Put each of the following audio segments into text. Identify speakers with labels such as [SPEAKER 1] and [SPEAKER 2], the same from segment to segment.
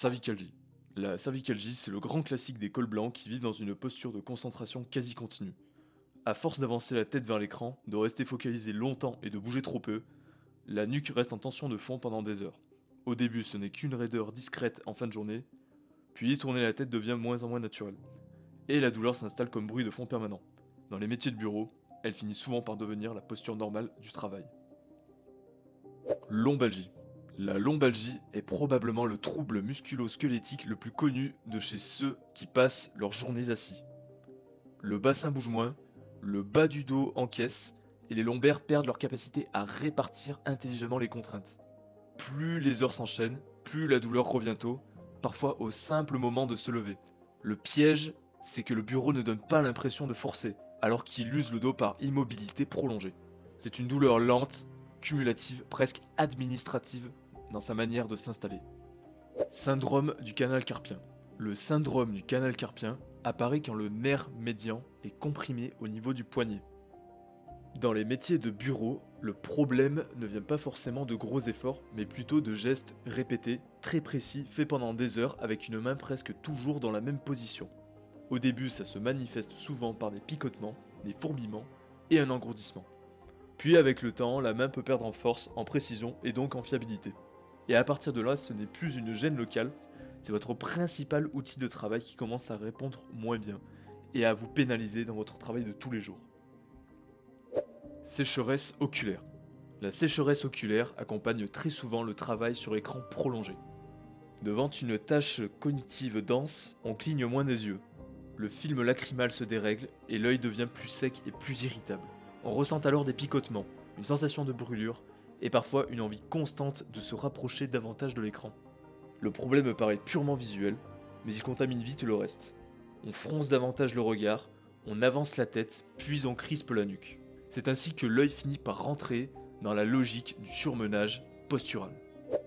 [SPEAKER 1] Cervicalgie. La cervicalgie, c'est le grand classique des cols blancs qui vivent dans une posture de concentration quasi continue. À force d'avancer la tête vers l'écran, de rester focalisé longtemps et de bouger trop peu, la nuque reste en tension de fond pendant des heures. Au début, ce n'est qu'une raideur discrète en fin de journée, puis tourner la tête devient moins en moins naturel. Et la douleur s'installe comme bruit de fond permanent. Dans les métiers de bureau, elle finit souvent par devenir la posture normale du travail. Lombalgie. La lombalgie est probablement le trouble musculo-squelettique le plus connu de chez ceux qui passent leurs journées assis. Le bassin bouge moins, le bas du dos encaisse et les lombaires perdent leur capacité à répartir intelligemment les contraintes. Plus les heures s'enchaînent, plus la douleur revient tôt, parfois au simple moment de se lever. Le piège, c'est que le bureau ne donne pas l'impression de forcer, alors qu'il use le dos par immobilité prolongée. C'est une douleur lente, cumulative, presque administrative dans sa manière de s'installer. Syndrome du canal carpien. Le syndrome du canal carpien apparaît quand le nerf médian est comprimé au niveau du poignet. Dans les métiers de bureau, le problème ne vient pas forcément de gros efforts, mais plutôt de gestes répétés, très précis, faits pendant des heures avec une main presque toujours dans la même position. Au début, ça se manifeste souvent par des picotements, des fourmillements et un engourdissement. Puis avec le temps, la main peut perdre en force, en précision et donc en fiabilité. Et à partir de là, ce n'est plus une gêne locale, c'est votre principal outil de travail qui commence à répondre moins bien et à vous pénaliser dans votre travail de tous les jours. Sécheresse oculaire. La sécheresse oculaire accompagne très souvent le travail sur écran prolongé. Devant une tâche cognitive dense, on cligne moins des yeux. Le film lacrymal se dérègle et l'œil devient plus sec et plus irritable. On ressent alors des picotements, une sensation de brûlure et parfois une envie constante de se rapprocher davantage de l'écran. Le problème paraît purement visuel, mais il contamine vite le reste. On fronce davantage le regard, on avance la tête, puis on crispe la nuque. C'est ainsi que l'œil finit par rentrer dans la logique du surmenage postural.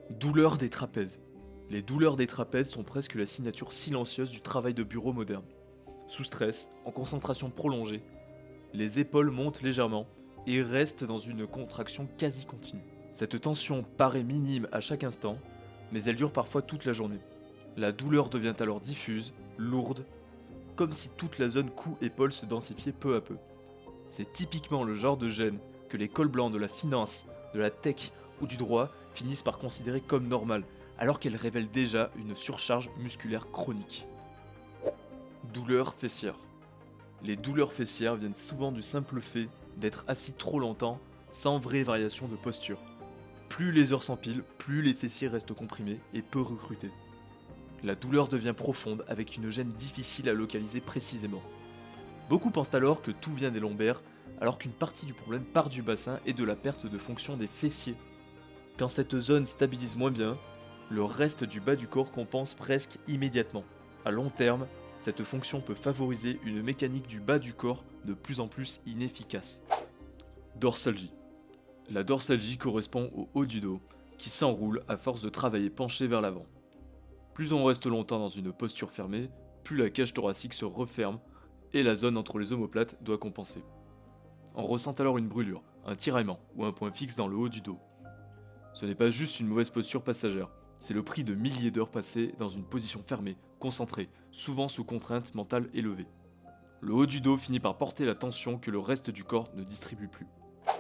[SPEAKER 1] Douleur des trapèzes. Les douleurs des trapèzes sont presque la signature silencieuse du travail de bureau moderne. Sous stress, en concentration prolongée, les épaules montent légèrement et restent dans une contraction quasi continue. Cette tension paraît minime à chaque instant, mais elle dure parfois toute la journée. La douleur devient alors diffuse, lourde, comme si toute la zone cou-épaule se densifiait peu à peu. C'est typiquement le genre de gêne que les cols blancs de la finance, de la tech ou du droit finissent par considérer comme normale, alors qu'elle révèle déjà une surcharge musculaire chronique. Douleurs fessières. Les douleurs fessières viennent souvent du simple fait d'être assis trop longtemps sans vraie variation de posture. Plus les heures s'empilent, plus les fessiers restent comprimés et peu recrutés. La douleur devient profonde avec une gêne difficile à localiser précisément. Beaucoup pensent alors que tout vient des lombaires, alors qu'une partie du problème part du bassin et de la perte de fonction des fessiers. Quand cette zone stabilise moins bien, le reste du bas du corps compense presque immédiatement. À long terme, cette fonction peut favoriser une mécanique du bas du corps de plus en plus inefficace. Dorsalgie. La dorsalgie correspond au haut du dos, qui s'enroule à force de travailler penché vers l'avant. Plus on reste longtemps dans une posture fermée, plus la cage thoracique se referme et la zone entre les omoplates doit compenser. On ressent alors une brûlure, un tiraillement ou un point fixe dans le haut du dos. Ce n'est pas juste une mauvaise posture passagère, c'est le prix de milliers d'heures passées dans une position fermée, concentrée, souvent sous contrainte mentale élevée. Le haut du dos finit par porter la tension que le reste du corps ne distribue plus.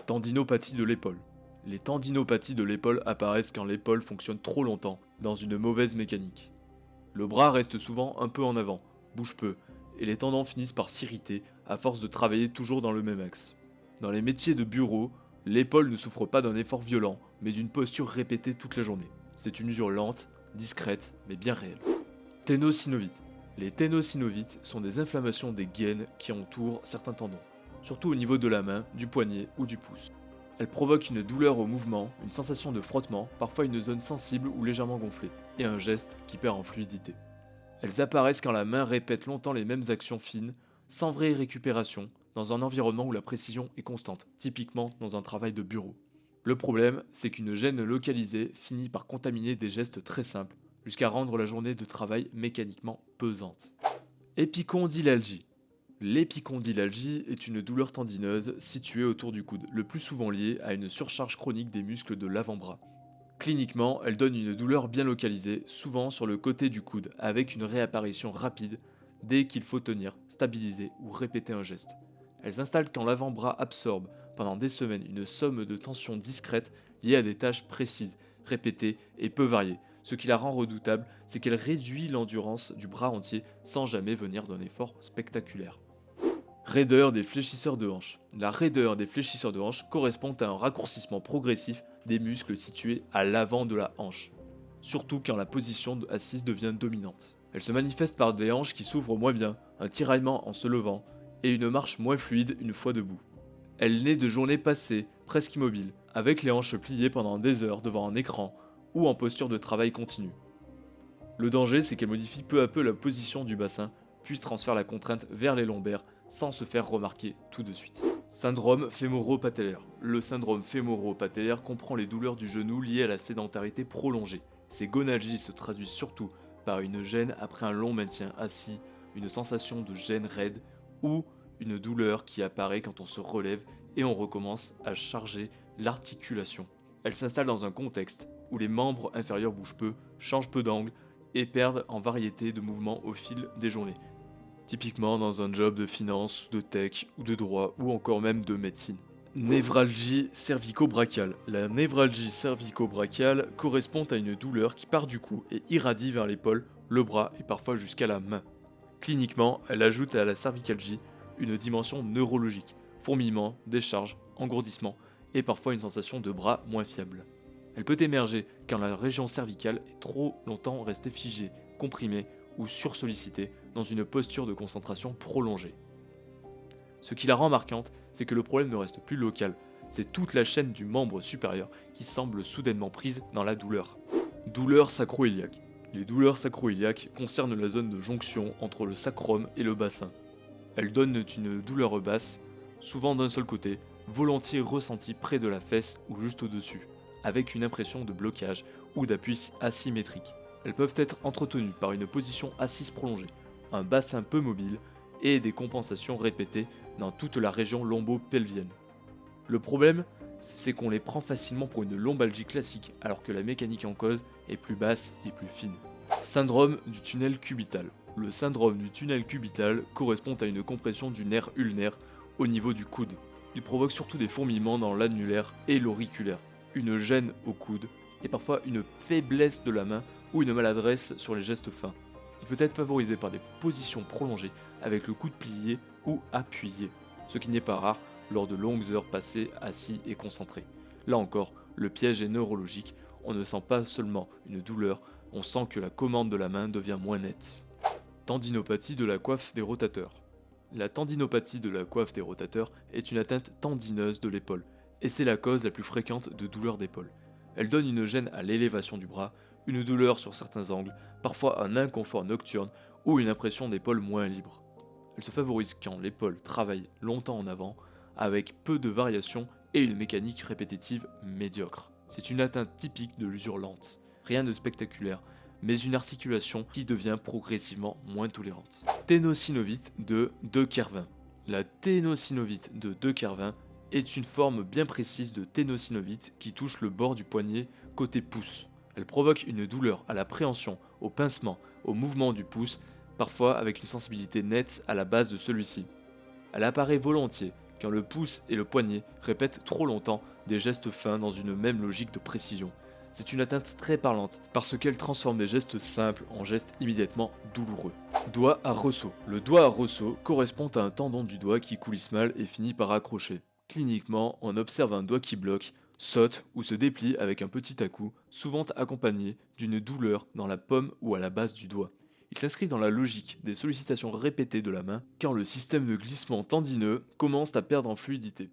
[SPEAKER 1] Tendinopathie de l'épaule. Les tendinopathies de l'épaule apparaissent quand l'épaule fonctionne trop longtemps, dans une mauvaise mécanique. Le bras reste souvent un peu en avant, bouge peu, et les tendons finissent par s'irriter à force de travailler toujours dans le même axe. Dans les métiers de bureau, l'épaule ne souffre pas d'un effort violent, mais d'une posture répétée toute la journée. C'est une usure lente, discrète, mais bien réelle. Ténosynovites. Les ténosynovites sont des inflammations des gaines qui entourent certains tendons, surtout au niveau de la main, du poignet ou du pouce. Elles provoquent une douleur au mouvement, une sensation de frottement, parfois une zone sensible ou légèrement gonflée, et un geste qui perd en fluidité. Elles apparaissent quand la main répète longtemps les mêmes actions fines, sans vraie récupération, dans un environnement où la précision est constante, typiquement dans un travail de bureau. Le problème, c'est qu'une gêne localisée finit par contaminer des gestes très simples, jusqu'à rendre la journée de travail mécaniquement pesante. Épicondylalgie. L'épicondylalgie est une douleur tendineuse située autour du coude, le plus souvent liée à une surcharge chronique des muscles de l'avant-bras. Cliniquement, elle donne une douleur bien localisée, souvent sur le côté du coude, avec une réapparition rapide dès qu'il faut tenir, stabiliser ou répéter un geste. Elle s'installe quand l'avant-bras absorbe pendant des semaines une somme de tension discrète liée à des tâches précises, répétées et peu variées. Ce qui la rend redoutable, c'est qu'elle réduit l'endurance du bras entier sans jamais venir d'un effort spectaculaire. Raideur des fléchisseurs de hanche. La raideur des fléchisseurs de hanche correspond à un raccourcissement progressif des muscles situés à l'avant de la hanche, surtout quand la position assise devient dominante. Elle se manifeste par des hanches qui s'ouvrent moins bien, un tiraillement en se levant et une marche moins fluide une fois debout. Elle naît de journées passées, presque immobiles, avec les hanches pliées pendant des heures devant un écran ou en posture de travail continu. Le danger, c'est qu'elle modifie peu à peu la position du bassin, puis transfère la contrainte vers les lombaires sans se faire remarquer tout de suite. Syndrome fémoro-patellaire. Le syndrome fémoro-patellaire comprend les douleurs du genou liées à la sédentarité prolongée. Ces gonalgies se traduisent surtout par une gêne après un long maintien assis, une sensation de gêne raide ou une douleur qui apparaît quand on se relève et on recommence à charger l'articulation. Elle s'installe dans un contexte où les membres inférieurs bougent peu, changent peu d'angle et perdent en variété de mouvements au fil des journées. Typiquement dans un job de finance, de tech ou de droit ou encore même de médecine. Névralgie cervico-brachiale. La névralgie cervico-brachiale correspond à une douleur qui part du cou et irradie vers l'épaule, le bras et parfois jusqu'à la main. Cliniquement, elle ajoute à la cervicalgie une dimension neurologique, fourmillement, décharge, engourdissement et parfois une sensation de bras moins fiable. Elle peut émerger quand la région cervicale est trop longtemps restée figée, comprimée ou sursollicitée dans une posture de concentration prolongée. Ce qui la rend marquante, c'est que le problème ne reste plus local, c'est toute la chaîne du membre supérieur qui semble soudainement prise dans la douleur. Douleur sacro-iliaque. Les douleurs sacro-iliaques concernent la zone de jonction entre le sacrum et le bassin. Elles donnent une douleur basse, souvent d'un seul côté, volontiers ressentie près de la fesse ou juste au-dessus, avec une impression de blocage ou d'appui asymétrique. Elles peuvent être entretenues par une position assise prolongée, un bassin peu mobile et des compensations répétées dans toute la région lombo-pelvienne. Le problème, c'est qu'on les prend facilement pour une lombalgie classique alors que la mécanique en cause est plus basse et plus fine. Syndrome du tunnel cubital. Le syndrome du tunnel cubital correspond à une compression du nerf ulnaire au niveau du coude. Il provoque surtout des fourmillements dans l'annulaire et l'auriculaire, une gêne au coude et parfois une faiblesse de la main ou une maladresse sur les gestes fins. Il peut être favorisé par des positions prolongées avec le coude plié ou appuyé, ce qui n'est pas rare lors de longues heures passées assis et concentré. Là encore, le piège est neurologique, on ne sent pas seulement une douleur, on sent que la commande de la main devient moins nette. Tendinopathie de la coiffe des rotateurs. La tendinopathie de la coiffe des rotateurs est une atteinte tendineuse de l'épaule, et c'est la cause la plus fréquente de douleurs d'épaule. Elle donne une gêne à l'élévation du bras, une douleur sur certains angles, parfois un inconfort nocturne ou une impression d'épaule moins libre. Elle se favorise quand l'épaule travaille longtemps en avant, avec peu de variations et une mécanique répétitive médiocre. C'est une atteinte typique de l'usure lente. Rien de spectaculaire, mais une articulation qui devient progressivement moins tolérante. Ténosynovite de De Kervin. La ténosynovite de De Kervin est une forme bien précise de ténosynovite qui touche le bord du poignet côté pouce. Elle provoque une douleur à la préhension, au pincement, au mouvement du pouce, parfois avec une sensibilité nette à la base de celui-ci. Elle apparaît volontiers quand le pouce et le poignet répètent trop longtemps des gestes fins dans une même logique de précision. C'est une atteinte très parlante parce qu'elle transforme des gestes simples en gestes immédiatement douloureux. Doigt à ressaut. Le doigt à ressaut correspond à un tendon du doigt qui coulisse mal et finit par accrocher. Cliniquement, on observe un doigt qui bloque, saute ou se déplie avec un petit à-coup, souvent accompagné d'une douleur dans la paume ou à la base du doigt. Il s'inscrit dans la logique des sollicitations répétées de la main quand le système de glissement tendineux commence à perdre en fluidité.